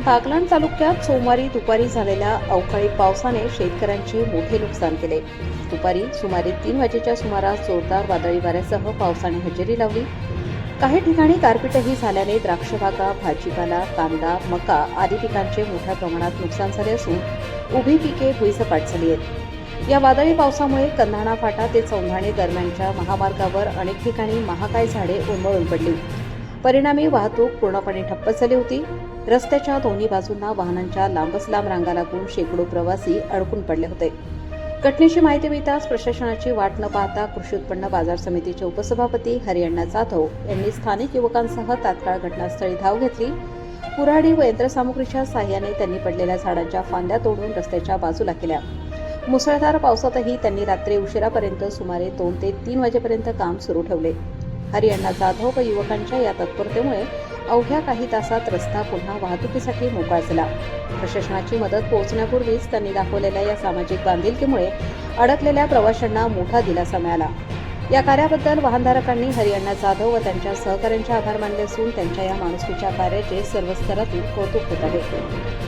बागलाण तालुक्यात सोमवारी दुपारी झालेल्या अवकाळी पावसाने शेतकऱ्यांचे मोठे नुकसान केले। दुपारी सुमारे 3 वाजेच्या सुमारास जोरदार वादळी वाऱ्यासह पावसाने हजेरी लावली। काही ठिकाणी गारपीटही झाल्याने द्राक्ष बागा, भाजीपाला, कांदा, मका आदी पिकांचे मोठ्या प्रमाणात नुकसान झाले असून उभी पिके भुईसपाट झाली आहेत। या वादळी पावसामुळे कंधाणा फाटा ते चौंधाणे दरम्यानच्या महामार्गावर अनेक ठिकाणी महाकाय झाडे उन्मळून पडली। परिणामी वाहतूक पूर्णपणे ठप्प झाली होती। रस्त्याच्या दोन्ही बाजूंना वाहनांच्या लांबच लांब रांगा लागून शेकडो प्रवासी अडकून पडले होते। घटनेची माहिती मिळताच प्रशासनाची वाट न पाहता कृषी उत्पन्न बाजार समितीचे उपसभापती हरिअण्णा जाधव यांनी स्थानिक युवकांसह तात्काळ घटनास्थळी धाव घेतली। कुऱ्हाडी व यंत्रसामुग्रीच्या साहाय्याने त्यांनी पडलेल्या झाडांच्या फांद्या तोडून रस्त्याच्या बाजूला केल्या। मुसळधार पावसातही त्यांनी रात्री उशिरापर्यंत सुमारे 2 ते 3 वाजेपर्यंत काम सुरू ठेवले। हरिअण्णा जाधव व युवकांच्या या तत्परतेमुळे अवघ्या काही तासात रस्ता पुन्हा वाहतुकीसाठी मोकळा झाला। प्रशासनाची मदत पोहोचण्यापूर्वीच त्यांनी दाखवलेल्या या सामाजिक बांधिलकीमुळे अडकलेल्या प्रवाशांना मोठा दिलासा मिळाला। या कार्याबद्दल वाहनधारकांनी हरिअण्णा जाधव व त्यांच्या सहकाऱ्यांचे आभार मानले असून त्यांच्या या माणुसकीच्या कार्याचे सर्व स्तरातून कौतुक होत आहे।